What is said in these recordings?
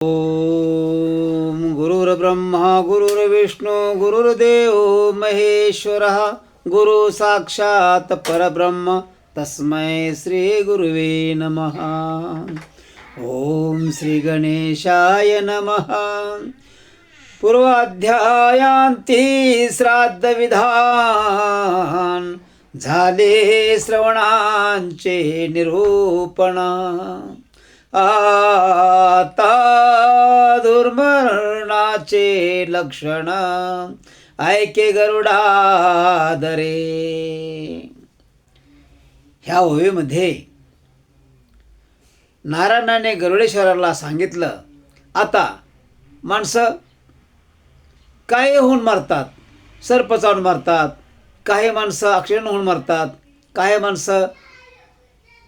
ओम गुरुर्ब्रह्मा गुरुर्विष्णू गुरुर्देव महेश्वरः गुरु साक्षात परब्रह्म तस्मै श्री गुरुवे नमः. ओम श्री गणेशाय नमः. पूर्वाध्यायांती श्राद्ध विधान झाले श्रवणांचे निरूपण. आता दुर्मरणाचे लक्षण ऐके गरुडादरे. ह्या ओवीमध्ये नारायणाने गरुडेश्वराला सांगितलं, आता माणसं काय होऊन मरतात, सर्प चावून मरतात, काही माणसं ॲक्सिडेंट होऊन मरतात, काही माणसं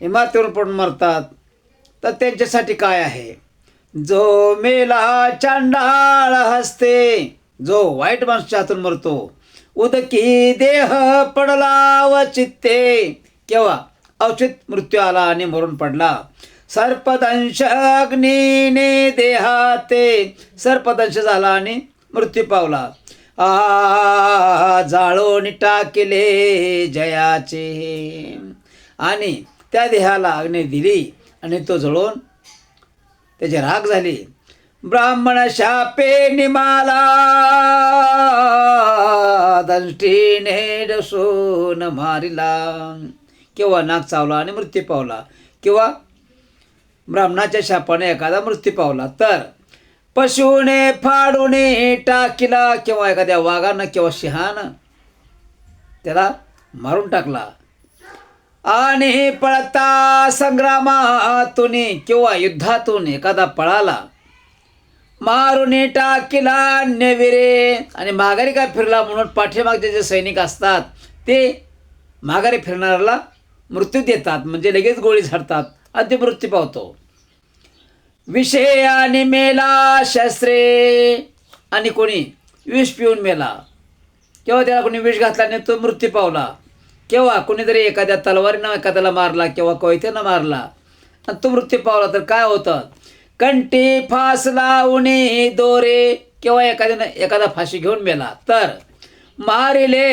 इमारतीवर पडून मरतात. तर त्यांच्यासाठी काय आहे? जो मेला चांडाळ हसते, जो वाईट माणसाच्या हातून मरतो, उदकी देह पडला व चित्ते, केव्हा अवचित मृत्यू आला आणि मरून पडला. सर्पदंश अग्नीने देहाते, सर्पदंश झाला आणि मृत्यू पावला. जाळून टाकले जयाचे, आणि त्या देहाला अग्नी दिली आणि तो जळून त्याची राख झाली. ब्राह्मण शापे निमाला, दंष्टीने डसून मारिला, किंवा नाक चावला आणि मृत्यू पावला, किंवा ब्राह्मणाच्या शापाने एखादा मृत्यू पावला. तर पशुने फाडूने टाकिला, किंवा एखाद्या वाघानं किंवा सिंहानं त्याला मारून टाकला. आणि पळता संग्रामातून किंवा युद्धातून एखादा पळाला, मारून टाकिला अन्यवीरे, आणि माघारी काय फिरला म्हणून पाठीमागचे जे सैनिक असतात ते माघारी फिरणाऱ्याला मृत्यू देतात, म्हणजे लगेच गोळी झाडतात आणि ते मृत्यू पावतो. विषे आणि मेला शस्त्रे, आणि कोणी विष पिऊन मेला, किंवा त्याला कोणी विष घातल्याने तो मृत्यू पावला, किंवा कोणीतरी एखाद्या तलवारीनं एखाद्याला मारला किंवा कोयत्यानं मारला आणि तो मृत्यू पावला. तर काय होतं? कंठी फास लावणे दोरे, किंवा एखादा फाशी घेऊन मेला. तर मारिले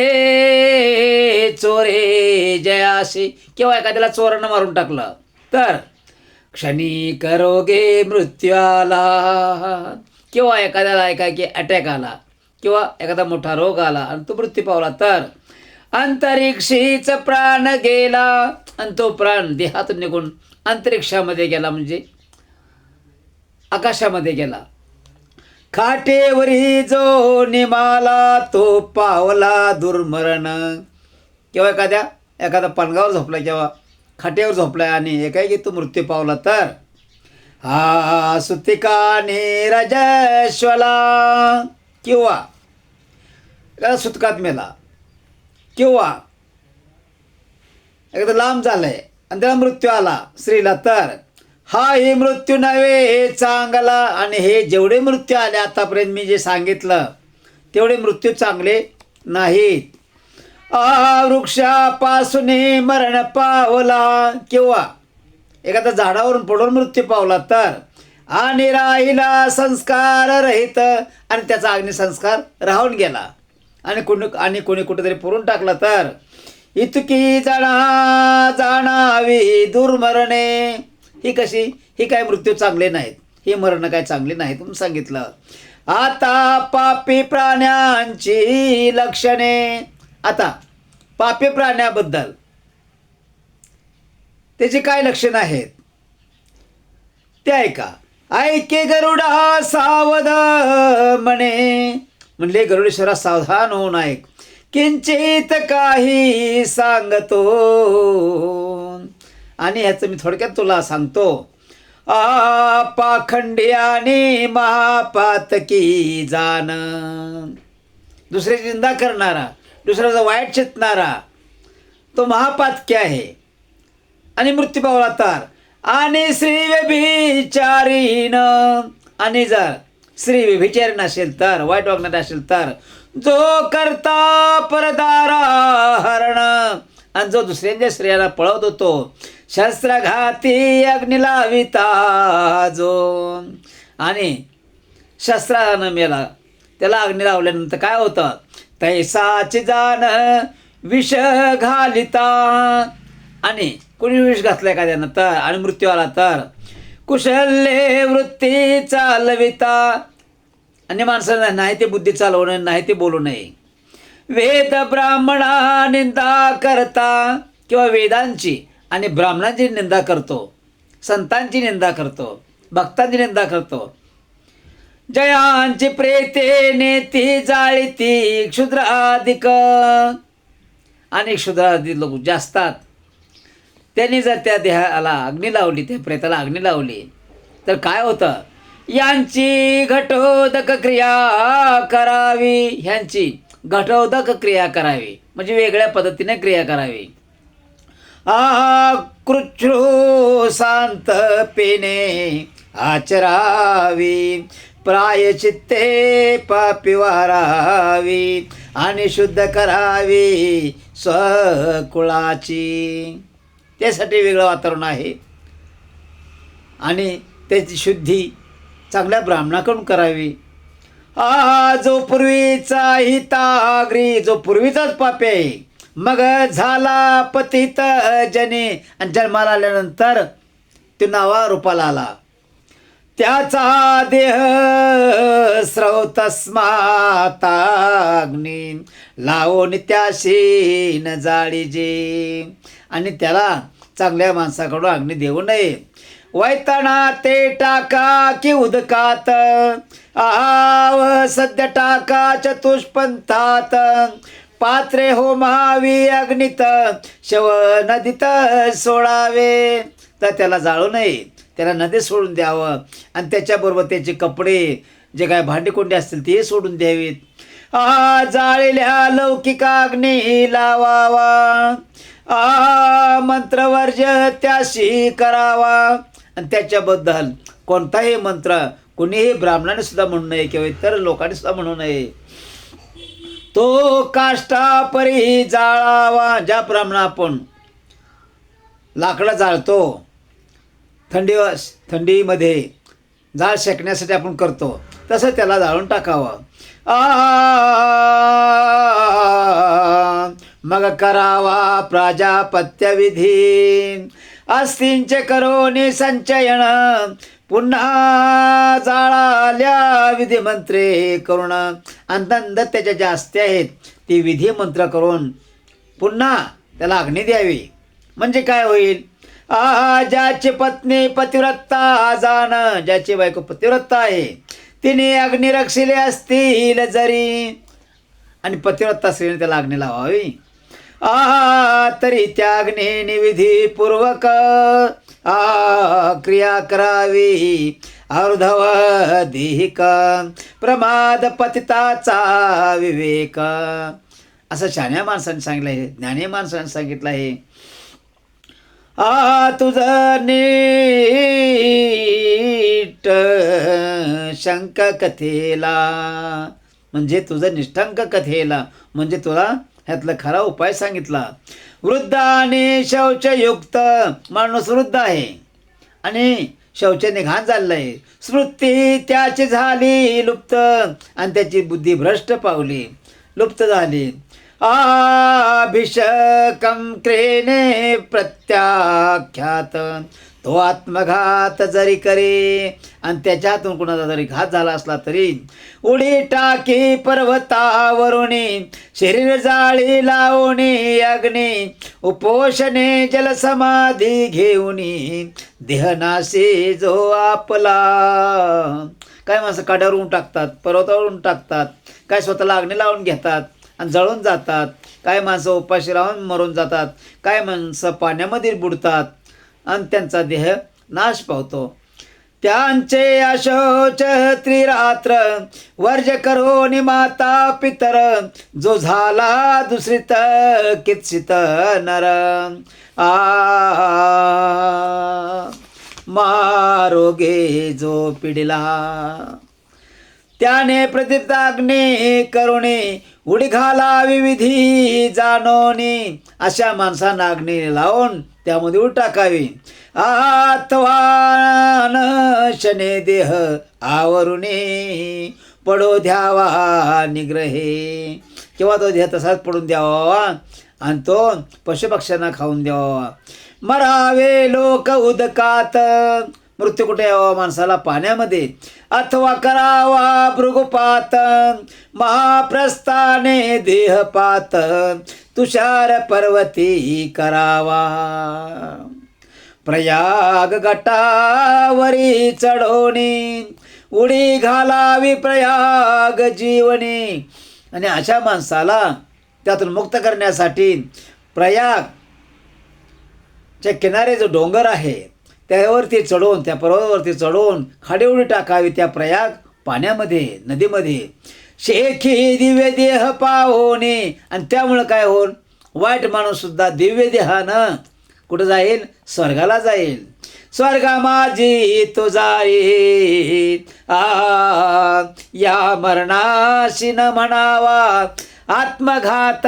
चोरे जयाशी, किंवा एखाद्याला चोरानं मारून टाकलं. तर क्षणी करोगे मृत्यू आला, किंवा एखाद्याला एकाएकी अटॅक आला, किंवा एखादा मोठा रोग आला आणि तो मृत्यू पावला. तर अंतरिक्षीच प्राण गेला, आणि तो प्राण देहातून निघून अंतरिक्षामध्ये गेला, म्हणजे आकाशामध्ये गेला. खाटेवरी जो निमाला, तो पावला दुर्मरण, किंवा एखादा पलंगावर झोपला किंवा खाटेवर झोपला आणि एकाएकी तो मृत्यू पावला. तर हा सुतिकाने रजस्वला, किंवा एखादा सुतकात मेला, किंवा एकदा लांब झालंय आणि त्याला मृत्यू आला स्त्रीला. तर हाही मृत्यू नव्हे चांगला, आणि हे जेवढे मृत्यू आले आतापर्यंत मी जे सांगितलं तेवढे मृत्यू चांगले नाहीत. वृक्षापासून मरण पावला, किंवा एखादा झाडावरून पडून मृत्यू पावला. तर आणि राहिला संस्कार रहित, आणि त्याचा अग्निसंस्कार राहून गेला, आणि कोणी कुठेतरी पुरून टाकला. तर इतकी जाणावी दुर्मरणे, ही कशी? ही काय मृत्यू चांगले नाहीत, ही मरण काय चांगली नाहीत म्हणून सांगितलं. आता पापी प्राण्यांची लक्षणे, आता पापी प्राण्याबद्दल त्याची काय लक्षणं आहेत ते ऐका. ऐके गरुडा सावध म्हणे, म्हणले गरुडेश्वरा सावधान होऊन ऐक. किंचित काही सांगतो, आणि ह्याचं मी थोडक्यात तुला सांगतो. पाखंडी आणि महापातकी जाण, दुसऱ्याची निंदा करणारा, दुसऱ्याचा वाईट चितणारा, तो महापातकी आहे आणि मृत्यू पावला. तर आणि श्री व्यभिचारीन, आणि जर स्त्री व्यभिचारी नसेल तर, वाईट वागण्यात असेल तर, जो करता परदारा हरण, आणि जो दुसऱ्यांच्या स्त्रियांना पळवत होतो, शस्त्रघाती अग्नी लाविता जो, आणि शस्त्रानं मेला. त्याला अग्नी लावल्यानंतर काय होतं, तैसाची जाण विष घालिता. आणि कोणी विष घातलं एखाद्यानं तर आणि मृत्यू आला तर कुशल्ये वृत्ती चालविता. आणि माणसानं नाही ते बुद्धी चालवणं, नाही ते बोलू नये. वेद ब्राह्मणा निंदा करता, किंवा वेदांची आणि ब्राह्मणांची निंदा करतो, संतांची निंदा करतो, भक्तांची निंदा करतो. जयांची प्रेते नेती जाळीती क्षुद्राधिक. आणि क्षुद्राधिक लोक जे असतात त्यांनी जर त्या देहाला अग्नी लावली, त्या प्रेताला अग्नी लावली तर काय होतं, यांची घटोदक क्रिया करावी. ह्यांची घटोदक क्रिया करावी म्हणजे वेगळ्या पद्धतीने क्रिया करावी. कृच्छ्रू शांत पेने आचरावी, प्रायचित्ते पापी वारावी आणि शुद्ध करावी स्वकुळाची. त्यासाठी वेगळं वातावरण आहे आणि त्याची शुद्धी चांगल्या ब्राह्मणाकडून करावी. जो पूर्वीचा हिताग्री, जो पूर्वीचाच पापी आहे, मग झाला पतित जने, आणि जन्माला आल्यानंतर तो नावा रूपाला आला, त्याचा देह स्रवतस्माताग्नी लावून त्याशी न जाळीजे. आणि त्याला चांगल्या माणसाकडून अग्नी देऊ नये. वैतना ते टाका की उदकात, सद्य टाका चतुष्पंथात, पात्रे होमावी अग्नित शव नदीत सोडावे. तर त्याला जाळू नये, त्याला नदीत सोडून द्यावं आणि त्याच्याबरोबर त्याचे कपडे जे काय भांडेकोंडे असतील ते सोडून द्यावीत. जाळलेल्या लौकिकाग्नी लावावा, मंत्रवर्ज त्याशी करावा. आणि त्याच्याबद्दल कोणताही मंत्र कोणीही ब्राह्मणाने सुद्धा म्हणू नये किंवा इतर लोकांनी सुद्धा म्हणू नये. तो काष्टापरी जाळावा. ज्याप्रमाणे आपण लाकडं जाळतो, थंडीमध्ये जाळ शेकण्यासाठी आपण करतो, तसं त्याला जाळून टाकावं. मग करावा प्राजापत्यविधी, अस्तींचे करोनी संचयन, पुन्हा जाळाल्या विधिमंत्रे करून. अंतंद त्याच्या जास्ती आहेत ती विधी मंत्र करून पुन्हा त्याला अग्नी द्यावी. म्हणजे काय होईल, ज्याची पत्नी पतिव्रता जाण, ज्याची बायको पतिव्रता आहे, तिने अग्नी रक्षिले असतील जरी, आणि पतिव्रता स्त्रीने त्याला अग्नी लावावी, तरी त्या अग्नीने विधीपूर्वक क्रिया करावी. अर्धवधिक प्रमाद पतिताचा विवेक. असं शहाण्या माणसाने सांगितलं आहे, ज्ञानी माणसाने सांगितलं आहे. तुझं नीट शंक कथेला, म्हणजे तुझं निष्ठांक कथेला, म्हणजे तुला ह्यातला खरा उपाय सांगितला. वृद्ध आणि शौचयुक्त माणूस वृद्ध आहे आणि शौचाने घाण झालेलं आहे. स्मृती त्याची झाली लुप्त आणि त्याची बुद्धी भ्रष्ट पावली, लुप्त झाली. अभिषकम क्रेने प्रत्याख्यात, तो आत्मघात जरी करे आणि त्याच्यातून कुणाचा जरी घात झाला असला तरी, उडी टाकी पर्वतावरुणी, शरीर जाळी लावणी अग्नी, उपोषणे जलसमाधी घेऊनी, देहनाशी जो आपला. काय माणसं काड्यावरून टाकतात, पर्वतावरून टाकतात, काय स्वतःला अग्नी लावून घेतात आणि जळून जातात, काय माणसं उपाशी राहून मरून जातात, काय माणसं पाण्यामध्ये बुडतात आणि त्यांचा देह नाश पावतो. त्यांचे अशोच त्रिरात्र वर्ज करो माता पितर, जो झाला दुसरीत कित्सित नर. मारोगे जो पिडिला, त्याने प्रतिताग्नी करुणी, उडी घालावी विधी जाणोनी. अशा माणसांना अग्नी लावून त्यामध्ये उडी टाकावी. आत्वान शने देह आवरुणे पडो द्यावा निग्रहे. किंवा तो देह तसाच पडून द्यावा आणि तो पशुपक्ष्यांना खाऊन द्यावा. मरावे लोक उदकात, मृत्यू कुठे यावा माणसाला? पाण्यामध्ये. अथवा करावा भृगुपात, महाप्रस्थाने देहपात तुषार पर्वती करावा. प्रयाग गटावरी चढवणी उडी घालावी प्रयाग जीवनी. आणि अशा माणसाला त्यातून मुक्त करण्यासाठी प्रयागच्या किनारे जो डोंगर आहे त्यावरती चढवून, त्या पर्वतावरती चढवून खाडी उडी टाकावी त्या प्रयाग पाण्यामध्ये, नदीमध्ये. शेखी दिव्य देह पाहोने. आणि त्यामुळं काय होईल? वाईट माणूससुद्धा दिव्य देहानं कुठं जाईल? स्वर्गाला जाईल. स्वर्गा माझी तो जाईल या मरणाशी न म्हणावा आत्मघात.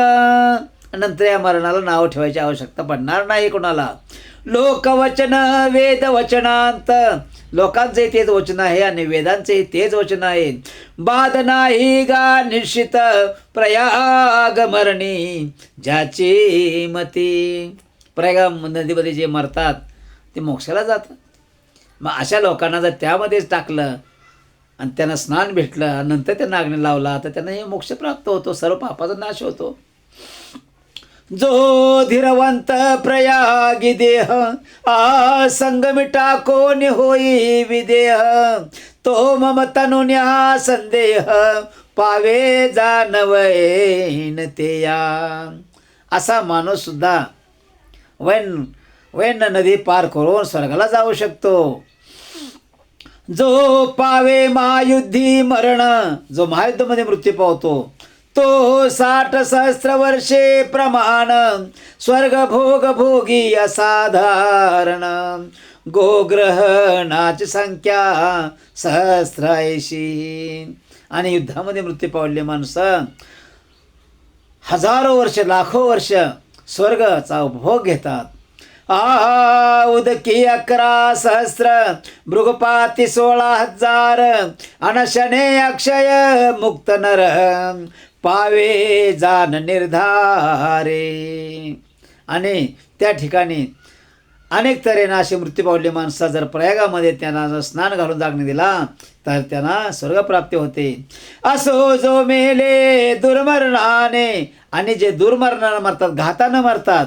नंतर या मरणाला नाव ठेवायची आवश्यकता पडणार नाही कोणाला. लोकवचन वेद वचनांत, लोकांचे तेच वचन आहे आणि वेदांचे तेच वचन आहे. बाद नाही गा निश्चित प्रयाग मरणी ज्याची मती. प्रयाग नदीमध्ये जे मरतात ते मोक्षाला जातात. मग अशा लोकांना जर त्यामध्येच टाकलं आणि त्यांना स्नान भेटलं आणि नंतर त्यांना अग्नी लावला तर त्यांना हे मोक्ष प्राप्त होतो, सर्व पापाचा नाश होतो. जो धीरवंत प्रयागी देह संगमी टाकोन होई विदेह तो मम तनुन्या संदेह पावे जानवैन तेया. असा माणूस सुद्धा वैन नदी पार करून स्वर्गाला जाऊ शकतो. जो पावे महायुद्धी मरण, जो महायुद्धामध्ये मृत्यू पावतो तो 60 सहस्र वर्षे प्रमाण स्वर्ग भोग भोगी असाधारण. गोग्रहणाची संख्या सहस्राऐंशी. आणि युद्धामध्ये मृत्यू पावलेली माणसं हजारो वर्ष, लाखो वर्ष स्वर्गाचा उपभोग घेतात. उदकी 11 सहस्र भृगपाती 16,000 अनशने अक्षय मुक्त नर पावे जान निर्धारे. आणि त्या ठिकाणी अनेक तऱ्हेनं असे मृत्यू पावलेली माणसं जर प्रयागामध्ये त्यांना जर स्नान घालून जागणे दिला तर त्यांना स्वर्गप्राप्ती होते. असो जो मेले दुर्मरणाने. आणि जे दुर्मरणानं मरतात, घातानं मरतात.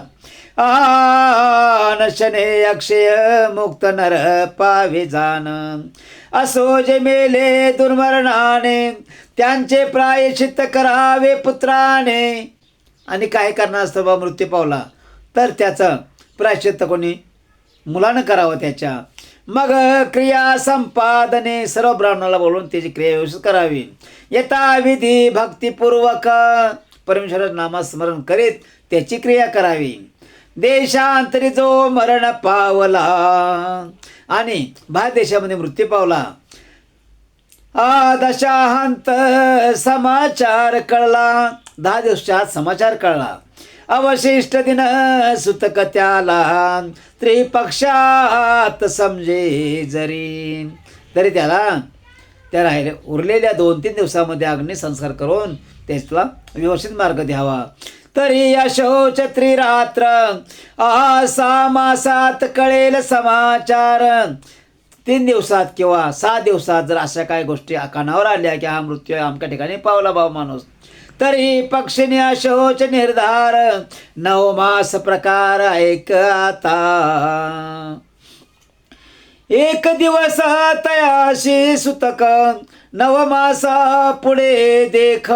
नशने अक्षय मुक्त नर पावे जान. असो जे मेले दुर्मरणाने त्यांचे प्रायश्चित्त करावे पुत्राने. आणि काय करणार असतं बा मृत्यू पावला तर त्याचं प्रायश्चित्त कोणी? मुलानं करावं त्याच्या. मग क्रिया संपादने, सर्व ब्राह्मणाला बोलून त्याची क्रिया व्यवस्थित करावी. यथा विधी भक्तिपूर्वक परमेश्वराचं नामस्मरण करीत त्याची क्रिया करावी. देशांतरी जो मरण पावला. आणि बाहेर देशामध्ये मृत्यू पावला. दशाहांत समाचार कळला. 10 दिवसाच्या आत समाचार कळला. अवशिष्ट दिन सुतक त्याला त्रिपक्षात समजे जरी. तरी त्याला उरलेल्या 2-3 दिवसामध्ये अग्निसंस्कार करून त्याला व्यवस्थित मार्ग द्यावा. तरी अशोच त्रिरात्र 6 मासात कळेल समाचार. 3 दिवसात किंवा 6 दिवसात जर अशा काही गोष्टी कानावर आल्या की हा मृत्यू आमच्या ठिकाणी पावला भाव माणूस, तरी पक्षिने अशोच निर्धार 9 मास प्रकार ऐक आता. 1 दिवस तयाशी सुतक 9 मासा पुढे देख.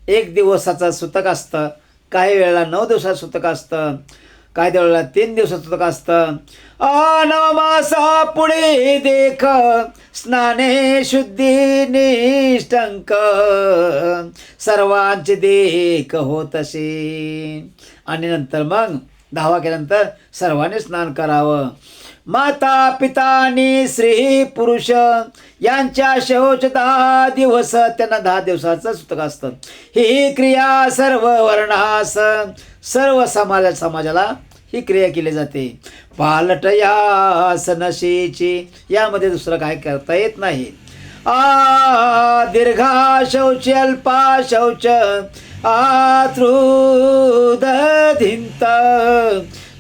1 दिवसाचा सुतक असतं, काही वेळेला 9 दिवसाचं सुतक असतं, काही वेळेला 3 दिवसाचं सुतक असतं. 9 मासा पुढे देख स्नाने शुद्धी निष्ठंक सर्वांचे देख होत असे. आणि नंतर मग 10 केल्यानंतर सर्वांनी स्नान करावं. माता पितानी स्त्री पुरुष यांच्या शौच 10 दिवस, त्यांना 10 दिवसाचं सुतक असतं. ही क्रिया सर्व वर्णास, सर्व समाजाला ही क्रिया केली जाते. पालट यास नशेची, यामध्ये दुसरं काय करता येत नाही. दीर्घा शौच अल्पा शौच आतृदधिंत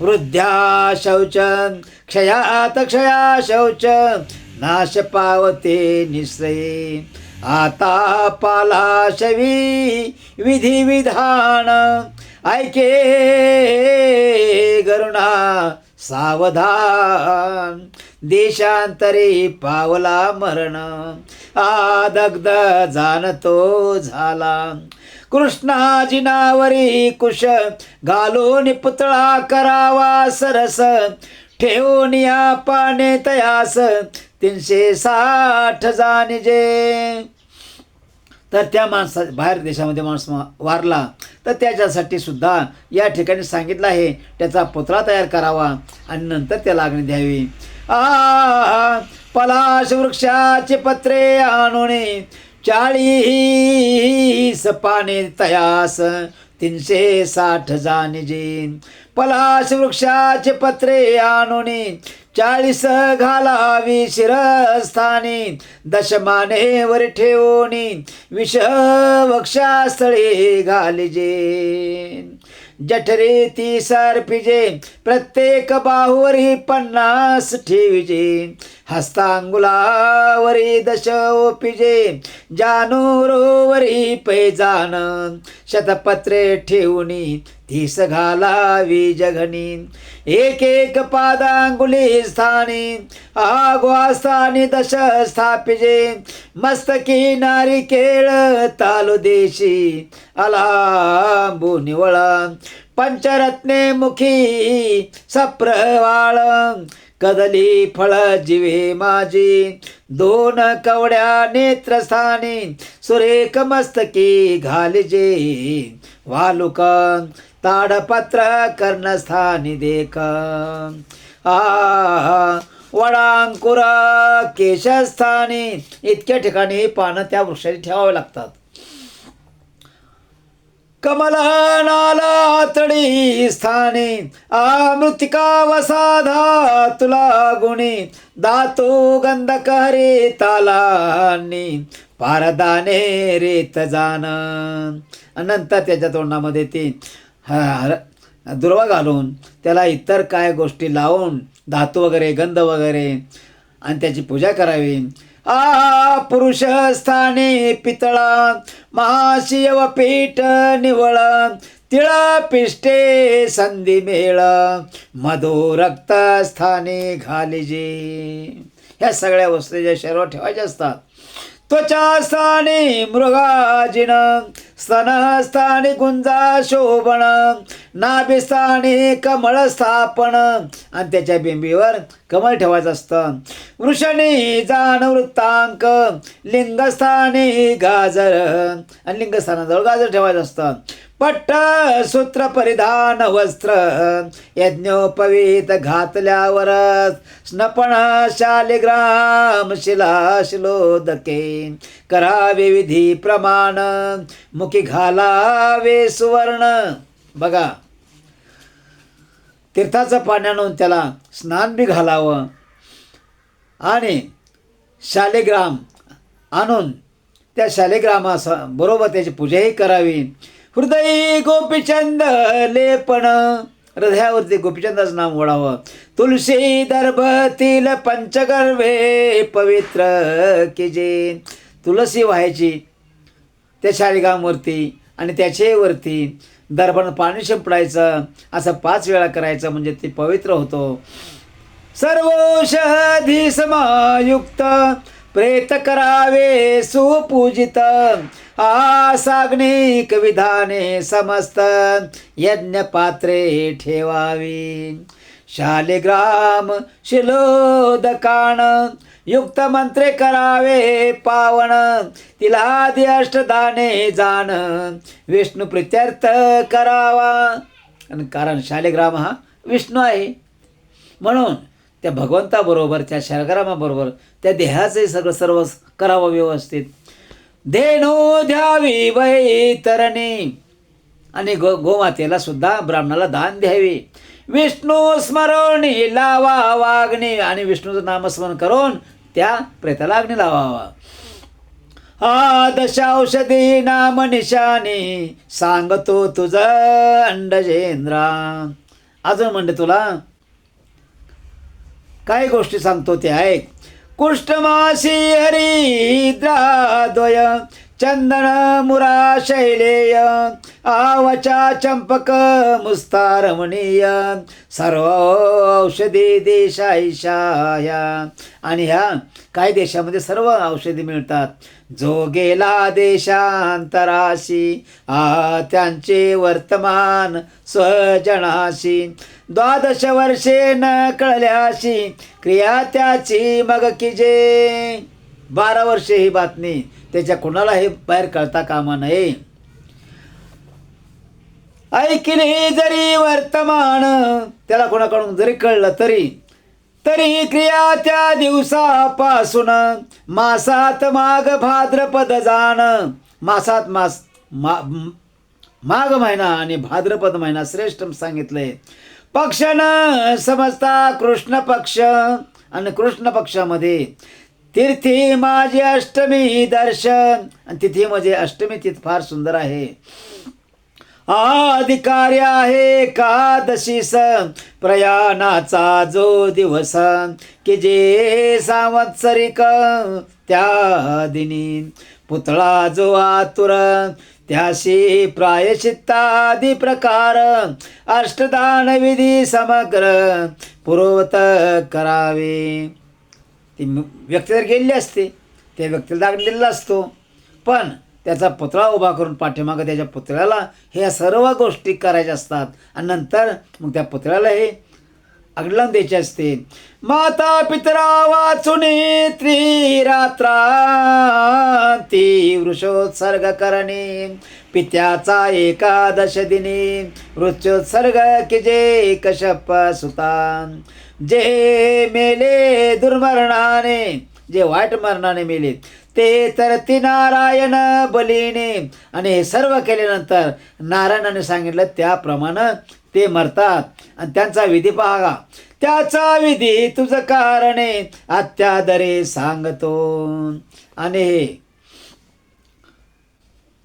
वृद्ध्या शौच क्षयात क्षया शौच नाश पावते निश्रये. आता पालाशवी विधी विधान ऐके गरुणा सावधान. देशांतरी पावला मरण आदग्ध जाणतो झाला. कृष्णाजिनावरी कुश घालून पुतळा करावा सरस ठेवून या पाने तयास 360 जाणीजे. तर त्या बाहेर देशामध्ये माणूस वारला तर त्याच्यासाठी सुद्धा या ठिकाणी सांगितलं आहे त्याचा पुतळा तयार करावा आणि नंतर त्याला अग्नी द्यावी. पलाश वृक्षाचे पत्रे आणून 40 पाने तयास 360 जाणीजे. पलाश वृक्षाचे पत्रे आणून 40 घालावी शिरस्थानी. दशमाने वर ठेवून विष वक्षास्थळी घालिजे. जठरे 30 अर्पिजे प्रत्येक बाहुवरी 50 ठेविजे. हस्तांगुलावरी 10 ओपिजे जानोरोवरी पैजान. शतपत्रे ठेवूनी 30 घालावी जघनी. एक एक पादांगुली स्थानी आग्वास्थानी 10 स्थापिजे. मस्तकी नारिकेळ तालु देशी अलांबू निवळ. पंचरत्ने मुखी सप्रवाळ कदली फळ जिवे माझी. 2 कवड्या नेत्रस्थानी सुरेख मस्तकी घालिजे. वालुक ताडपत्र कर्णस्थानी देख. वडांकुर केशस्थानी. इतक्या ठिकाणी पानं त्या वृक्षाची ठेवावे लागतात. कमलनाला तळी स्थानी मृतिका वसाधा तुला गुणी. दातो गंधक हरे तालानी पारदाने रेत जान. नंतर त्याच्या तोंडामध्ये ती दुर्वा घालून त्याला इतर काय गोष्टी लावून धातू वगैरे गंध वगैरे आणि त्याची पूजा करावी. पुरुष स्थानी पितळा महाशिव पीठ निवळ. तिळा पिष्टे संधी मेळ मधो रक्त स्थानी घालिजे. ह्या सगळ्या वस्तू ज्या शरीरावर ठेवायच्या असतात. त्वचा स्थानी मृगाजिन. स्तनस्थानी गुंजा शोभण. नाभिस्थानी कमळ स्थापन आणि त्याच्या बिंबीवर कमळ ठेवायचं असतं. वृषणी जाण वृत्तांक. लिंगस्थानी गाजर आणि लिंगस्थानाजवळ गाजर ठेवायचं असतं. पट्ट सूत्र परिधान वस्त्र. यज्ञोपवीत घातल्यावर स्नपण शालिग्राम शिला शिलोदके. करावे विधी प्रमाण मुखी घालावे सुवर्ण. बघा तीर्थाचं पाण्यानं त्याला स्नान बी घालावं आणि शालिग्राम आणून त्या शालिग्रामाबरोबर त्याची पूजाही करावी. हृदयी गोपीचंद लेपण. हृदयावरती गोपीचंदाचं नाम ओढावं. तुलसी दर्भतील पंचगर्भे पवित्र कीजे. तुलसी व्हायची त्या शालिग्रामवरती आणि त्याच्यावरती दर्भण पाणी शिंपडायचं. असं 5 वेळा करायचं म्हणजे ते पवित्र होतो. सर्वौषधी समायुक्त प्रेत करावे सुपूजित. साग्निक विधाने समस्त यज्ञ पात्रे ठेवावी. शालिग्राम शिलोदकान युक्त मंत्रे करावे पावन. तिलादी अष्टदाने जाण विष्णू प्रीत्यर्थ करावा. आणि कारण शालिग्राम हा विष्णू आहे म्हणून त्या भगवंताबरोबर त्या शालिग्रामाबरोबर त्या देहाचे सर्व करावं व्यवस्थित. धेनो द्यावी वैतरणी आणि गोमातेला सुद्धा ब्राह्मणाला दान द्यावे. विष्णू स्मरणी लावा वाग्नी, आणि विष्णूचं नामस्मरण करून त्या प्रेताला अग्नी लावावा. हा दशाऔषधी नाम निशाणी सांगतो तुझं अंडजेंद्रा. अजून म्हणते तुला काही गोष्टी सांगतो ते ऐक. कुष्ठमासी हरिद्राद्वय चंदन मुरा शैलेय आवचा चंपक मुस्तार रमणीय सर्व औषधी देशाईशाया. आणि ह्या काही देशामध्ये सर्व औषधी मिळतात. जो गेला देशांतराशी त्यांचे वर्तमान स्वजनाशी 12 वर्षे न कळल्याशी क्रिया त्याची मग की जे. 12 वर्षे ही बातमी त्याच्या कुणाला हे बाहेर कळता कामा नये. ऐकली जरी वर्तमान त्याला कोणाकडून जरी कळलं तरी क्रिया त्या दिवसापासून मासात माघ भाद्रपद जाण. मासात माघ महिना आणि भाद्रपद महिना श्रेष्ठ सांगितलंय. पक्ष न समजता कृष्ण पक्ष, आणि कृष्ण पक्षामध्ये तीर्थी माझी अष्टमी दर्शन, आणि तिथी म्हणजे अष्टमी तिथं फार सुंदर आहे. अधिकारी आहे एकादशीस प्रयाणाचा जो दिवस की जे संवत्सरिक त्या दिनी पुतळा जो आतुर त्याशी प्रायश्चित्तादी प्रकार अष्टदान विधी समग्र पूर्वत करावे. ती व्यक्ती जर गेलेली असते त्या व्यक्तीला दाग दिलेला असतो, पण त्याचा पुतळा उभा करून पाठीमागं त्याच्या पुतळ्याला ह्या सर्व गोष्टी करायच्या असतात, आणि नंतर मग त्या पुतळ्याला हे आग लावून द्यायची असते. माता पितरा वाचुनी त्रिरात्रा ती वृषोत्सर्ग करणे पित्याचा एकादश दिनी वृक्षोत्सर्ग की जे कश्यप सुता. जे मेले दुर्मरणाने, जे वाईट मरणाने मेले ते तर ती नारायण बलीने, आणि हे सर्व केल्यानंतर नारायणाने सांगितलं त्याप्रमाणे ते मरतात. आणि त्यांचा विधी पाहा. त्याचा विधी तुझं कारणे अत्यादरे सांगतो. आणि हे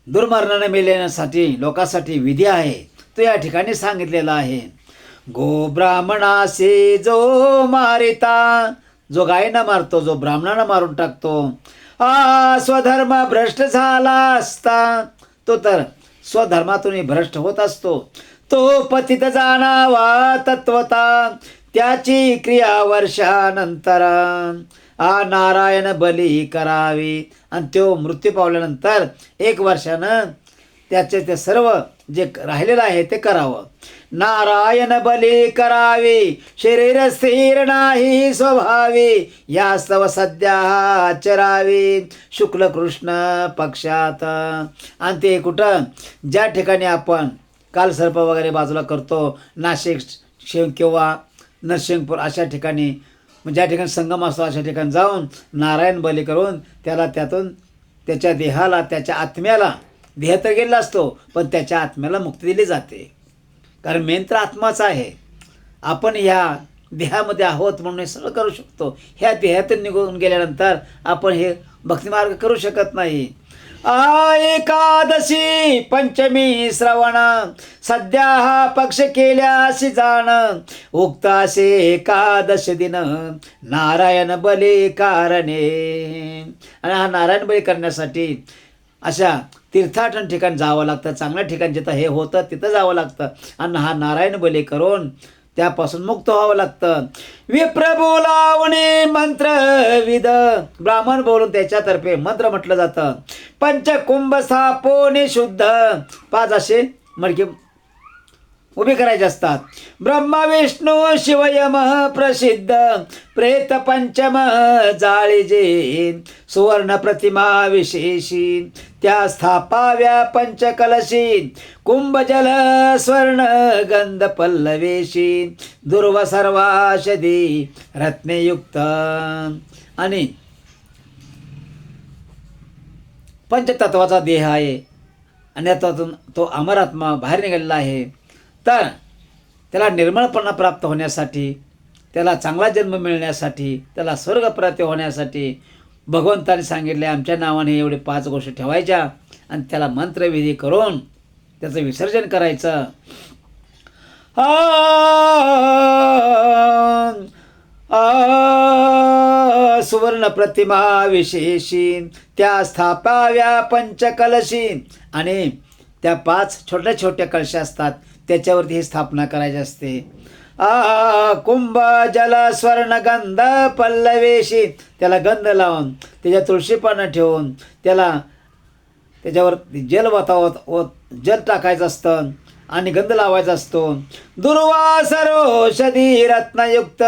दुर्मरणाने मेलेण्यासाठी लोकांसाठी विधी आहे तो या ठिकाणी सांगितलेला आहे. गो ब्राह्मणासे जो मारिता, जो गायीनं मारतो, जो ब्राह्मणानं मारून टाकतो, स्वधर्म भ्रष्ट झाला असता, तो तर स्वधर्मातून भ्रष्ट होत असतो. तो पतित जाणावा तत्वता त्याची क्रिया वर्षानंतर नारायण बली करावी. आणि तो मृत्यू पावल्यानंतर 1 वर्षानं त्याचे ते सर्व जे राहिलेलं आहे ते करावं. नारायण बली करावी शरीर स्थिर नाही स्वभावी यास्तव सध्या चरावी शुक्ल कृष्ण पक्षात. आणि ते कुठं, ज्या ठिकाणी आपण कालसर्प वगैरे बाजूला करतो, नाशिक किंवा नरसिंगपूर अशा ठिकाणी, ज्या ठिकाणी संगम असतो अशा ठिकाणी जाऊन नारायण बली करून त्याला त्यातून त्याच्या देहाला, त्याच्या आत्म्याला, देह तर गेलेला असतो पण त्याच्या आत्म्याला मुक्ती दिली जाते. कारण मेन तर आत्माच आहे. आपण ह्या देहामध्ये आहोत म्हणून हे सगळं करू शकतो. ह्या देहातून निघून गेल्यानंतर आपण हे भक्तिमार्ग करू शकत नाही. एकादशी पंचमी श्रवण सध्या हा पक्ष केल्यासी जाण उक्तासे एकादश दिन नारायण बली कारणे. आणि हा नारायण बली करण्यासाठी अशा तीर्थाटन ठिकाण जावं लागतं. चांगल्या ठिकाण जिथं हे होतं तिथं जावं लागतं आणि हा नारायण बली करून त्यापासून मुक्त व्हावं लागतं. विप्र बोलावणे मंत्र विद, ब्राह्मण बोलून त्याच्यातर्फे मंत्र म्हटलं जातं. पंचकुंभ स्थापोने शुद्ध, 5 असे मडके उभे करायचे असतात. ब्रह्मा विष्णू शिवयम प्रसिद्ध प्रेत पंचम जाळीजे सुवर्ण प्रतिमा विशेषी त्या स्थापाव्या पंचकलशी कुंभजल स्वर्ण गंध पल्लवेशी दुर्व सर्वाषधी रत्नेयुक्त. आणि पंचतत्वाचा देह आहे आणि त्यातून तो अमरात्मा बाहेर निघालेला आहे. तर त्याला निर्मळपणा प्राप्त होण्यासाठी, त्याला चांगला जन्म मिळण्यासाठी, त्याला स्वर्ग प्राप्ती होण्यासाठी भगवंताने सांगितले आमच्या नावाने एवढे 5 गोष्टी ठेवायच्या आणि त्याला मंत्रविधी करून त्याचं विसर्जन करायचं. सुवर्ण प्रतिमा विशेषी त्या स्थापाव्या पंचकलशी. आणि त्या 5 छोट्या छोट्या कलश असतात त्याच्यावरती ही स्थापना करायची असते. कुंभ जल स्वर्ण गंध पल्लवेशी. त्याला गंध लावून त्याच्या तुळशी पानं ठेवून त्याच्यावर जल जल टाकायचं असतं आणि गंध लावायचा असतो. दुर्वा सर्वौषधी रत्नयुक्त.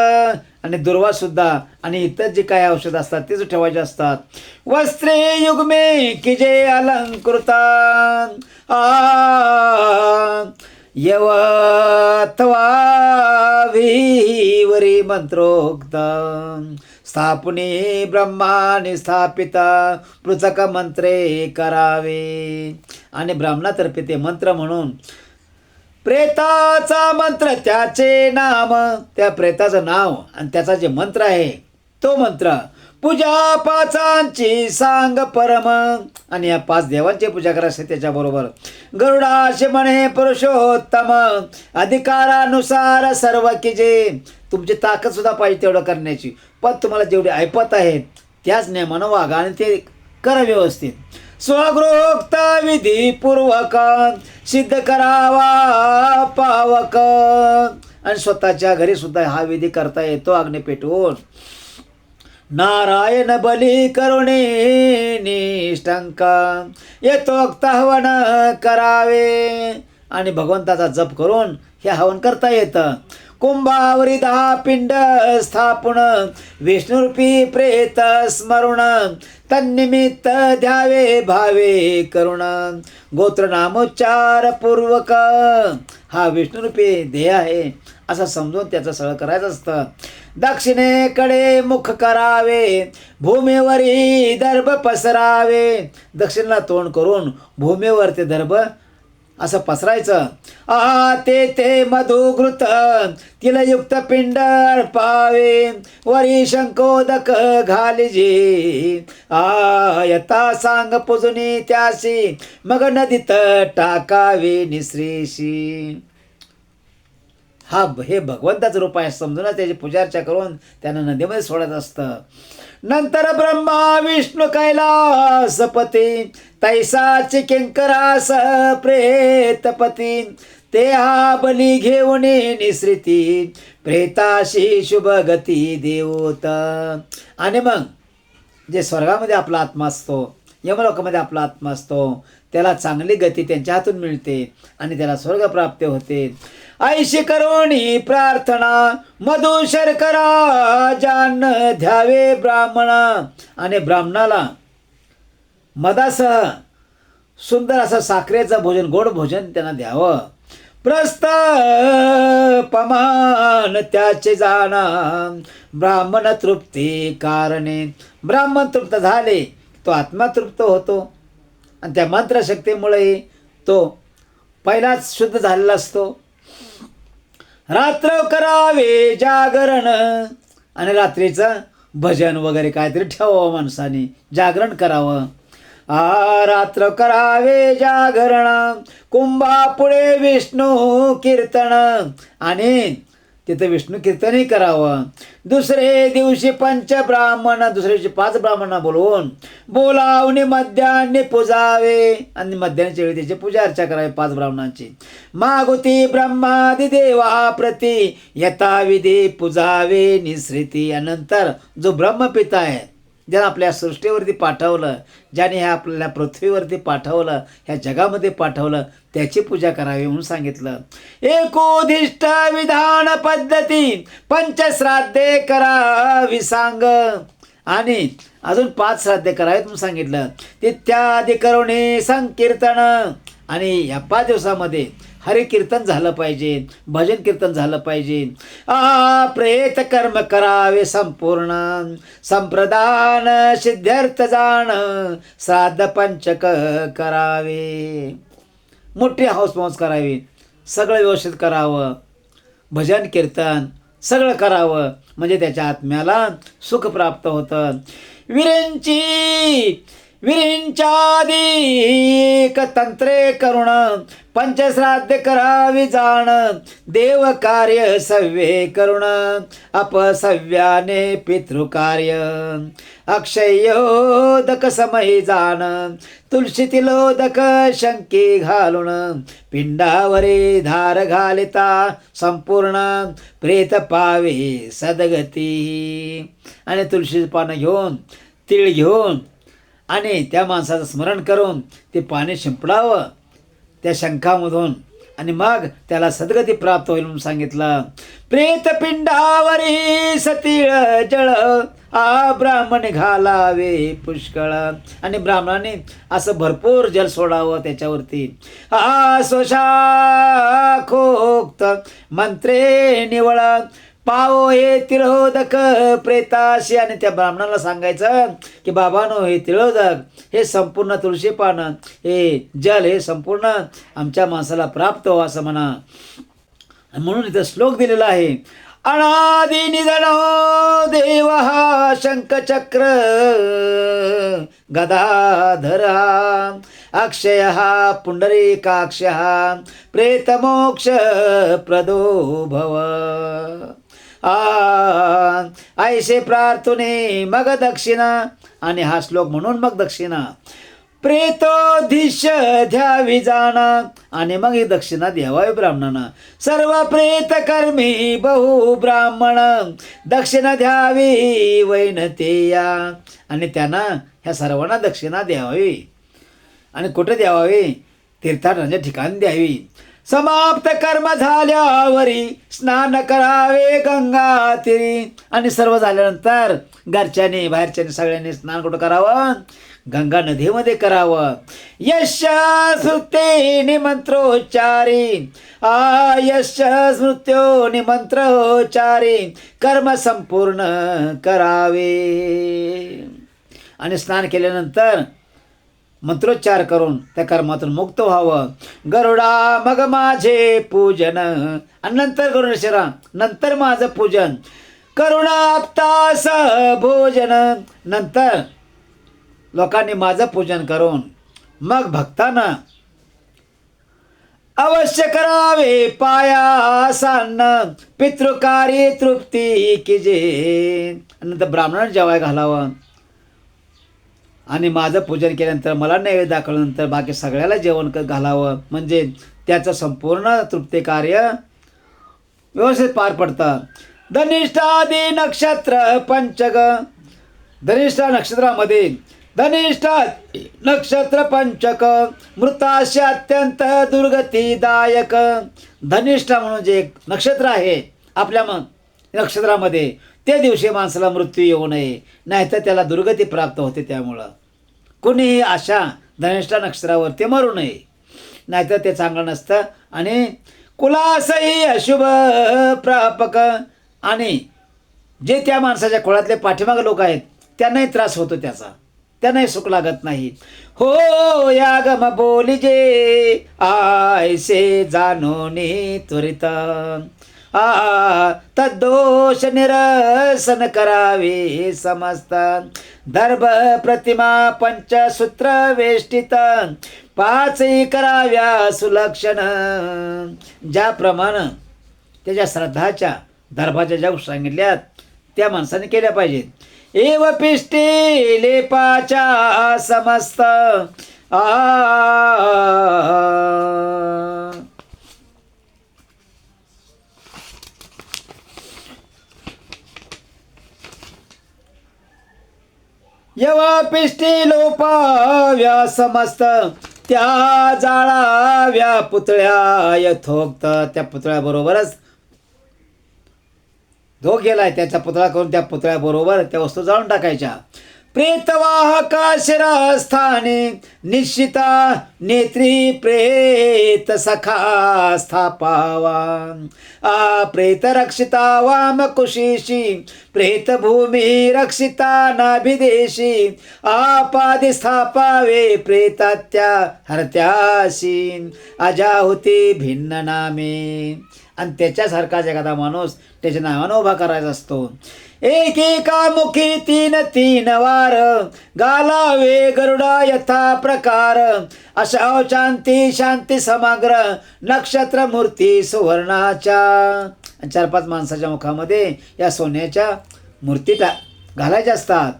आणि दुर्वासुद्धा आणि इतर जे काही औषध असतात तेच ठेवायचे असतात. वस्त्रे युग्मे की जे अलंकृता यवत्वा विवरी मंत्रोक्त. स्थापने ब्रह्माने स्थापिता पृथक मंत्रे करावे. आणि ब्राह्मणातर्फे ते मंत्र म्हणून प्रेताचा मंत्र त्याचे नाम, त्या प्रेताचं नाव आणि त्याचा जे मंत्र आहे तो मंत्र. पूजा 5 सांग परम. आणि या 5 देवांची पूजा करायची त्याच्याबरोबर. गरुडाशी म्हणे पुरुषोत्तम अधिकारानुसार सर्व की जे. तुमची ताकद सुद्धा पाहिजे तेवढं करण्याची, पण तुम्हाला जेवढे ऐपत आहेत त्याच नियमानं वागा आणि ते करा व्यवस्थित. स्वगृहोक्त विधीपूर्वक सिद्ध करावा पावक. आणि स्वतःच्या घरी सुद्धा हा विधी करता येतो अग्नी पेटवून. नारायण बली करुणे निष्ठंका यथोक्त हवन करावे. आणि भगवंताचा जप करून हे हवन करता येतं. कुंभावरी 10 पिंड स्थापन विष्णुरूपी प्रेत स्मरण. तन्निमित्त द्यावे भावे करुण गोत्र नामोच्चार पूर्वक. हा विष्णुरूपी देह आहे असं समजून त्याचं सगळं करायचं असतं. दक्षिणेकडे मुख करावे भूमीवरी दर्भ पसरावे. दक्षिणेला तोंड करून भूमीवर ते दर्भ असं पसरायचं. ते मधुघृत तिलयुक्त पिंड अर्पावे वरी शंकोदक घालिजे. यथा सांग पुजुनी त्याशी मग नदीत टाकावे निश्रेशी. हे भगवंताचं रूप आहे समजून त्याची पूजार्चा करून त्यांना नदीमध्ये सोडत असतं. नंतर ब्रह्मा विष्णू कैलासपती तैसाची किंकरास प्रेतपती. ते हा बली घेऊन निसृती प्रेताशी शुभगती देवोत. आणि मग जे स्वर्गामध्ये आपला आत्मा असतो, यमलोकामध्ये आपला आत्मा असतो, त्याला चांगली गती त्यांच्या हातून मिळते आणि त्याला स्वर्ग प्राप्त होते. ऐशी करोणी प्रार्थना मधु शर्करा जान द्यावे ब्राह्मणा. आणि ब्राह्मणाला मधासह सुंदर असं साखरेचं भोजन, गोड भोजन त्यांना द्यावं. प्रस्थ पमान त्याचे जाणा ब्राह्मण तृप्ती कारणे. ब्राह्मण तृप्त झाले तो आत्मा तृप्त होतो आणि त्या मंत्रशक्तीमुळे तो पहिलाच शुद्ध झालेला असतो. रात्र करावे जागरण. आणि रात्रीचं भजन वगैरे काहीतरी ठेवावं माणसाने, जागरण करावं. रात्र करावे जागरण कुंभा पुढे विष्णू कीर्तन. आणि तिथं विष्णू कीर्तनही करावं. दुसरे दिवशी पंचब्राह्मण, दुसऱ्या दिवशी 5 ब्राह्मणांना बोलवून बोलावणी मध्यान्नी पूजावे. आणि मध्यान्नीच्या वेळी त्याची पूजा अर्चा करावी 5 ब्राह्मणांची. मागुती ब्रह्मादि देवा प्रती यथाविधी पूजावे निसृती. नंतर जो ब्रह्मपिता आहे, ज्याने आपल्या सृष्टीवरती पाठवलं, ज्याने ह्या आपल्याला पृथ्वीवरती पाठवलं, ह्या जगामध्ये पाठवलं, त्याची पूजा करावी म्हणून सांगितलं. एकोदिष्ट विधान पद्धती पंचश्राद्धे करावी सांग. आणि अजून 5 श्राद्धे करावेत म्हणून सांगितलं. इत्यादी करुणे संकीर्तन. आणि या 5 दिवसामध्ये हरिकीर्तन झालं पाहिजे, भजन कीर्तन झालं पाहिजे. प्रेत कर्म करावे संपूर्ण संप्रदान सिद्ध्यर्थ जाण श्राद्ध पंचक करावे. मोठी हौसमौज करावी, सगळं व्यवस्थित करावं. भजन कीर्तन सगळं करावं, म्हणजे त्याच्या आत्म्याला सुख प्राप्त होतं. विरींच्यादिक तंत्रे करुण पंचश्राद्ध करावी जाण. देव कार्य सव्ये करुण अपसव्याने पितृकार्य. अक्षयोदक समयी जाण तुळशीतिलोदक शंकी घालून. पिंडावरी धार घालिता संपूर्ण प्रेत पावे सदगती. आणि तुळशीचं पानं घेऊन तीळ घेऊन आणि त्या माणसाचं स्मरण करून ते पाणी शिंपडावं त्या शंखामधून, आणि मग त्याला सद्गती प्राप्त होईल म्हणून सांगितलं. प्रेतपिंडावरी सतीळ जळ ब्राह्मण घालावे पुष्कळ. आणि ब्राह्मणाने असं भरपूर जल सोडावं त्याच्यावरती. स्वशाखोक्त मंत्रे निवळ पावो हे तिळोदक प्रेताशी. आणि त्या ब्राह्मणाला सांगायचं की बाबानो, हे तिळोदक, हे संपूर्ण तुळशी पानं, हे जल, हे संपूर्ण आमच्या माणसाला प्राप्त हो असं म्हणा. म्हणून इथं श्लोक दिलेला आहे. अनादि निधन देव हा शंखचक्र गदाधर अक्षय पुंडरीकाक्ष प्रेतमोक्ष प्रदो भव. ऐसे प्रार्थने मग दक्षिणा. आणि हा श्लोक म्हणून मग दक्षिणा. प्रेतोधीश द्यावी जाणा. आणि मग ही दक्षिणा द्यावावी ब्राह्मणांना. सर्व प्रेत कर्मी बहु ब्राह्मण दक्षिणा द्यावी वैनतेया. आणि त्यांना ह्या सर्वांना दक्षिणा द्यावी. आणि कुठे द्यावावी? तीर्थाटनाच्या ठिकाणी द्यावी. समाप्त कर्म झाल्यावरी स्नान करावे गंगा तीरी. आणि सर्व झाल्यानंतर घरच्याने बाहेरच्याने सगळ्यांनी स्नान कुठं करावं? गंगा नदीमध्ये करावं. यश स्मृते निमंत्रोच्चारी यश स्मृत्यो निमंत्रोच्चारी कर्म संपूर्ण करावे. आणि स्नान केल्यानंतर मंत्रोच्चार करून त्या कर्मातून मुक्त व्हावं. गरुडा मग माझे पूजन. आणि नंतर गरुडेश्वरा, नंतर माझं पूजन. करुणाप्तास भोजन. नंतर लोकांनी माझं पूजन करून मग भक्तांना अवश्य करावे पायासान्न पितृकारी तृप्ती कीजे. नंतर ब्राह्मणांना जेवाय घालावं. आणि माझं पूजन केल्यानंतर मला नैवेद्य दाखवल्यानंतर बाकी सगळ्याला जेवण घालावं. म्हणजे त्याचं संपूर्ण तृप्ती कार्य व्यवस्थित पार पडतं. धनिष्ठादी नक्षत्र पंचग. धनिष्ठा नक्षत्रामध्ये धनिष्ठ नक्षत्र पंचक मृताशे अत्यंत दुर्गतीदायक. धनिष्ठा म्हणून जे एक नक्षत्र आहे आपल्या नक्षत्रामध्ये, त्या दिवशी माणसाला मृत्यू येऊ नये, नाहीतर त्याला दुर्गती प्राप्त होते. त्यामुळं कुणीही अशा धनिष्ठा नक्षत्रावरती मरू नये, नाहीतर ते चांगलं नसतं. आणि कुलासही अशुभ प्रापक. आणि जे त्या माणसाच्या कुळातले पाठीमागे लोक आहेत त्यांनाही त्रास होतो त्याचा, त्यांनाही सुख लागत नाही. हो यागम बोलिजे आयसे जाणोनी त्वरित तद्दोष निरसन करावे समस्त. दर्भ प्रतिमा पंचसूत्र वेष्टित पाचही कराव्या सुलक्षण. ज्याप्रमाणे त्याच्या श्रद्धाच्या दर्भाच्या ज्या गोष्टी सांगितल्यात त्या माणसाने केल्या पाहिजेत. एव पिष्टी लेपाच्या समस्त यवा पिष्टी लोपाव्या समस्त. त्या जाळाव्या पुतळ्या यथोक्त. त्या पुतळ्याबरोबरच धो गेलाय, त्याचा पुतळा करून त्या पुतळ्याबरोबर त्या वस्तू जाळून टाकायच्या. प्रेतवाहका शिरस्थाने निश्चिता नेत्री प्रेत सखा स्थापावा. प्रेत रक्षिता वाम कुशीशी प्रेतभूमी रक्षिता नाभिदेशी. आपादि स्थापावे प्रेतात्या हरत्यासी अजाहुती भिन्न नामे. आणि त्याच्यासारखाच एखादा माणूस त्याच्या नावानं उभा करायचा असतो. एकेका मुखी तीन तीन वार गालावे गरुडा यथा प्रकार अशा शांती शांती समग्र नक्षत्र मूर्ती सुवर्णाच्या. 4-5 माणसाच्या मुखामध्ये या सोन्याच्या मूर्ती घालायच्या असतात.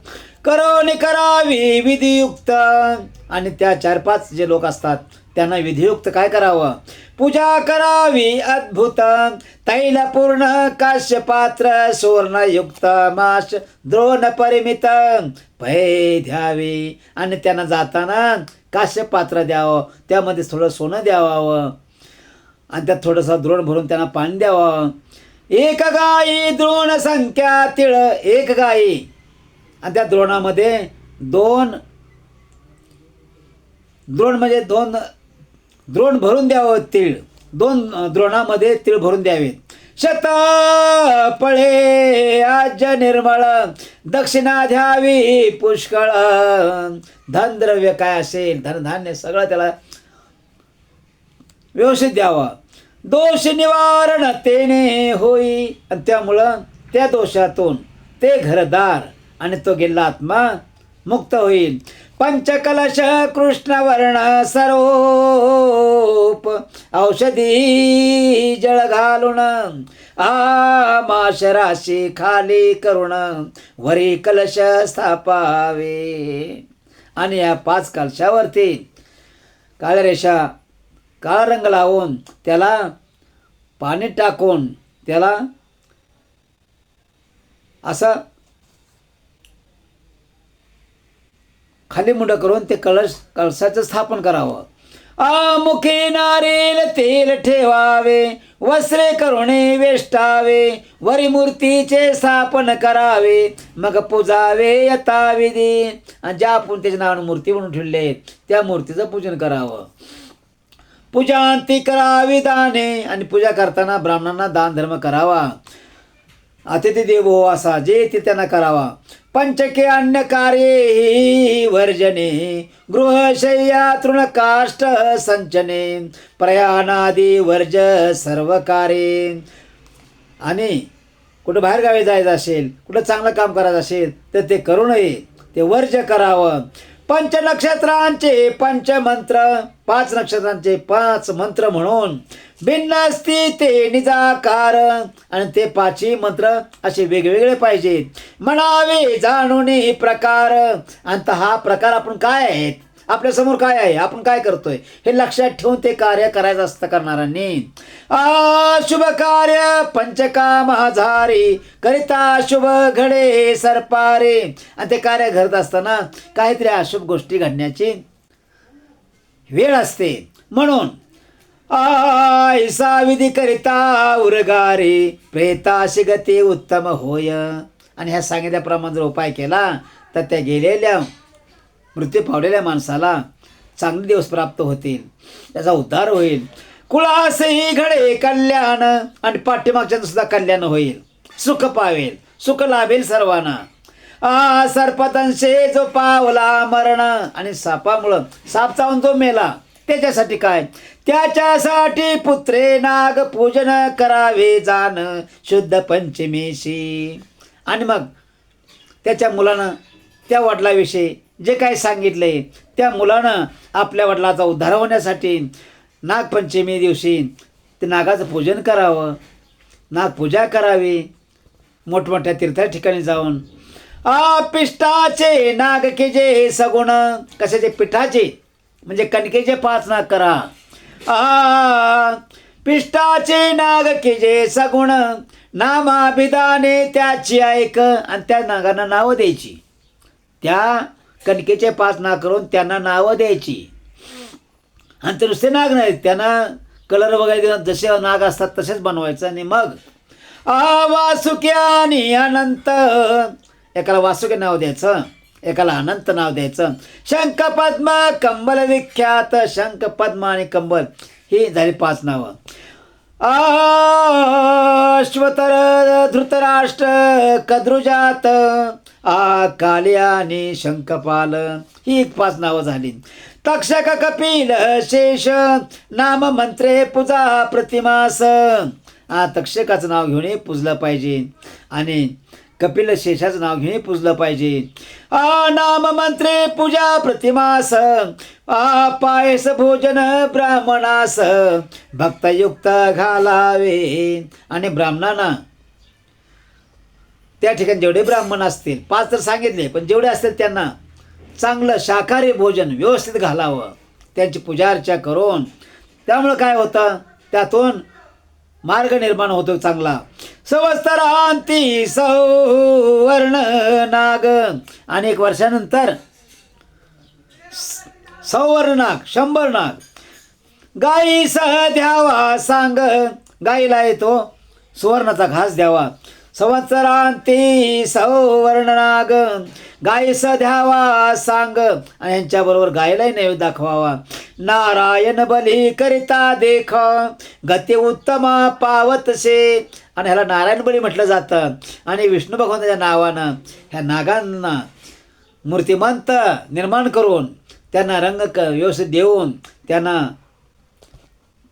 करोनी करावी विधियुक्त. आणि त्या 4-5 जे लोक असतात त्यांना विधियुक्त काय करावं? पूजा करावी अद्भुत तैल पूर्ण काश्य पात्र सुवर्णयुक्त माश द्रोण परिमित भय द्यावे. आणि त्यांना जाताना काश्य पात्र द्यावं, त्यामध्ये थोडं सोनं द्यावावं आणि त्यात थोडंसं द्रोण भरून त्यांना पाणी द्यावं. एक गाई द्रोण संख्या तिळ. एक गाई आणि त्या द्रोणामध्ये 2 द्रोण म्हणजे 2 द्रोण भरून द्यावं तीळ. 2 द्रोणामध्ये तीळ भरून द्यावेत. शत पळे आज निर्मळ दक्षिणा द्यावी पुष्कळ. धनद्रव्य काय असेल धनधान्य सगळं त्याला व्यवस्थित द्यावं. दोष निवारण तेने होई. आणि त्यामुळं त्या दोषातून ते घरदार आणि तो गेला आत्मा मुक्त होईल. पंचकलश कृष्णवर्ण सरोप औषधी जळ घालून माश राशी खाली करुण वरी कलश स्थापावे. आणि या 5 कलशावरती काळ्या रेषा काळा रंग लावून त्याला पाणी टाकून त्याला असं खाली मुंड करून ते कळसाचं स्थापन करावं. मुखी नारिल तेल ठेवावे वस्त्रे करुणे वेष्टावे वरी मूर्तीचे स्थापन करावे मग पूजावे यथाविधी. आणि ज्या आपण त्याच्या नावानं मूर्ती बनवून ठेवले त्या मूर्तीचं पूजन करावं. पूजांती करावी दाने. आणि पूजा करताना ब्राह्मणांना दान धर्म करावा. अतिथी देवो असा जे ते त्यांना करावा. पंचके अन्य कार्ये वर्जने गृहशय्या तृणकाष्ठ संचने प्रयाणादी वर्ज सर्व कार्ये. आणि कुठं बाहेरगावी जायचं असेल कुठं चांगलं काम करायचं असेल तर ते करू नये, ते वर्ज करावं. 5 नक्षत्रांचे 5 मंत्र 5 नक्षत्रांचे 5 मंत्र म्हणून भिन्न असती ते निजाकार. आणि ते 5ही मंत्र असे वेगवेगळे पाहिजेत. म्हणावे जाणून प्रकार. आणि हा प्रकार आपण काय आहेत आपल्यासमोर काय आहे आपण काय करतोय हे लक्षात ठेवून ते कार्य करायचं असतं करणाऱ्यांनी. शुभ कार्य पंचकाम आधारी करिता शुभ घडे सरपारे. आणि ते कार्य घडत असताना काहीतरी अशुभ गोष्टी घडण्याची वेळ असते. म्हणून ऐसा विधी करिता उरगारे प्रेताशी गती उत्तम होय. आणि ह्या सांगितल्याप्रमाणे जर उपाय केला तर त्या गेलेल्या मृत्यू पावलेल्या माणसाला चांगले दिवस प्राप्त होतील, त्याचा उद्धार होईल. कुळासही घडे कल्याण. आणि पाठीमागच्या सुद्धा कल्याण होईल, सुख पावेल, सुख लाभेल सर्वांना. सर्पदंशे जो पावला मरण. आणि सापामुळं साप चावून जो मेला त्याच्यासाठी काय त्याच्यासाठी पुत्रे नाग पूजन करावे जाण शुद्ध पंचमीशी. आणि मग त्याच्या मुलानं त्या वडिलाविषयी जे काही सांगितले त्या मुलानं आपल्या वडिलाचा उद्धार होण्यासाठी नागपंचमी दिवशी ते नागाचं पूजन करावं, नागपूजा करावी मोठमोठ्या तीर्थ ठिकाणी जाऊन. पिष्टाचे नाग के जे सगुण. कशाचे पिठाचे म्हणजे कणकेचे 5 नाग करा. पिष्टाचे नाग के जे सगुण नामाभिधाने त्याची ऐक. आणि त्या नागांना नावं द्यायची. त्या कणकेचे 5 नाग करून त्यांना नावं द्यायची. आणि ते नुसते नाग नाहीत, त्यांना कलर वगैरे जसे नाग असतात तसेच बनवायचं. आणि मग वासुक्यानी अनंत. एकाला वासुकी नाव द्यायचं, एकाला अनंत नाव द्यायचं. शंख पद्म कंबल विख्यात. शंख पद्म आणि कंबल ही झाली 5 नावं. अश्वतर धृतराष्ट्र कद्रुजात कालिया आणि शंखपाल ही 5 नावं झाली. तक्षक कपिल शेष नाम मंत्रे पूजा प्रतिमास. तक्षकाचं नाव घेऊनही पूजलं पाहिजे आणि कपिल शेषाचं नाव घेऊनही पूजलं पाहिजे. नाम मंत्रे पूजा प्रतिमास पायस भोजन ब्राह्मणास भक्तयुक्त घालावे. आणि ब्राह्मणांना त्या ठिकाणी जेवढे ब्राह्मण असतील 5 तर सांगितले, पण जेवढे असतील त्यांना चांगलं शाकाहारी भोजन व्यवस्थित घालावं, त्यांची पूजा अर्चा करून. त्यामुळं काय होतं, त्यातून मार्ग निर्माण होतो चांगला. संवत्सरांती सौवर्ण नाग. अनेक वर्षानंतर सौवर्ण नाग 100 नाग गाईस द्यावा सांग. गाईला येतो सुवर्णाचा घास द्यावा. संवत्सरांती सौवर्ण नाग गाईस द्यावा सांग. आणि यांच्याबरोबर गायलाही नैवेद्य दाखवावा. नारायण बली करिता देख गती उत्तम पावतसे. आणि ह्याला नारायण बली म्हटलं जातं. आणि विष्णू भगवंताच्या नावानं ह्या नागांना मूर्तिमंत निर्माण करून त्यांना रंग व्यवस्थित देऊन त्यांना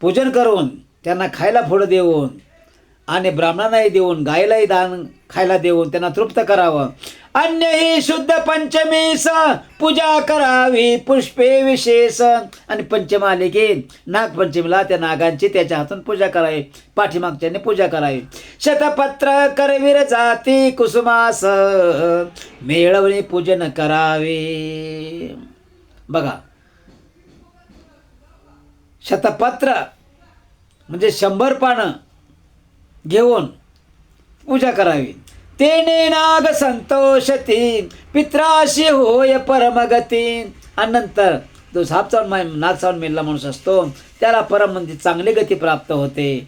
पूजन करून त्यांना खायला फळं देऊन आणि ब्राह्मणांनाही देऊन गायलाही दान खायला देऊन त्यांना तृप्त करावं. अन्यही शुद्ध पंचमीस पूजा करावी पुष्पे विशेष. आणि पंचमा आले की नागपंचमीला त्या नागांची त्याच्या हातून पूजा करावी, पाठीमागच्याने पूजा करावी. शतपत्र करवीर जाती कुसुमास मेळवणे पूजन करावे. बघा, शतपत्र म्हणजे 100 पानं घेऊन पूजा करावी. तेने नाग संतोषती पित्राशी होय परमगती. आणि नंतर जो साप चावून नाग चावून मेलेला माणूस असतो त्याला परम म्हणजे चांगली गती प्राप्त होते.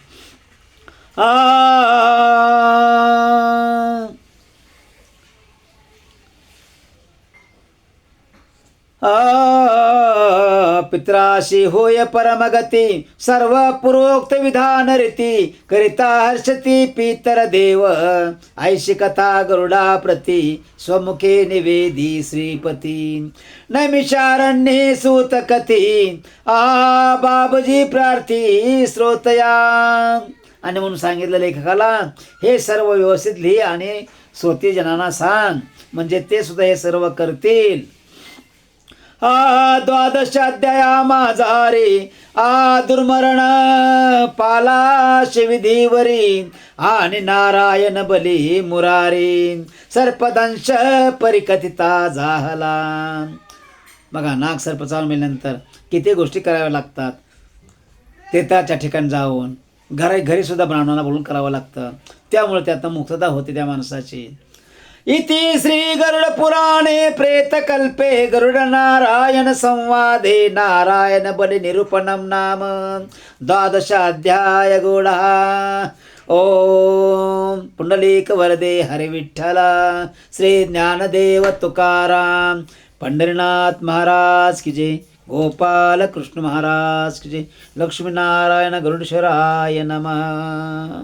पित्राशी होय परमगती सर्व पूर्वोक्त विधान रीती करिता हर्षती पितर देव ऐशी कथा गरुडा प्रती स्वमुखे निवेदी श्रीपती नैमिषारण्ये सूत कथी बाबजी प्रार्थी श्रोतया. आणि म्हणून सांगितलं लेखकाला, हे सर्व व्यवस्थित लिही आणि श्रोतेजनांना सांग, म्हणजे ते सुद्धा हे सर्व करतील. 12 अध्याया माझा रे दुर्मरण पाला शिविधीवरी आणि नारायण बली मुरारी सर्पदंश परिकथिता झाला. बघा, नाग सर्प चावून मेल्यानंतर किती गोष्टी कराव्या लागतात. ते त्याच्या ठिकाणी जाऊन घरी सुद्धा ब्राह्मणाला बोलून करावं लागतं. त्यामुळे त्यातनं मुक्तता होते त्या माणसाची. इति श्री गरुड पुराणे प्रेतकल्पे गरुड नारायण संवादे नारायण बली निरूपणम नाम 12 अध्याय गोडा. ओम पुंडलिक वरदे हरे विठ्ठला. श्री ज्ञानदेव तुकाराम पंढरीनाथ महाराज की जय. गोपाल कृष्ण महाराज की जय. लक्ष्मीनारायण गरुडेश्वराय नमः.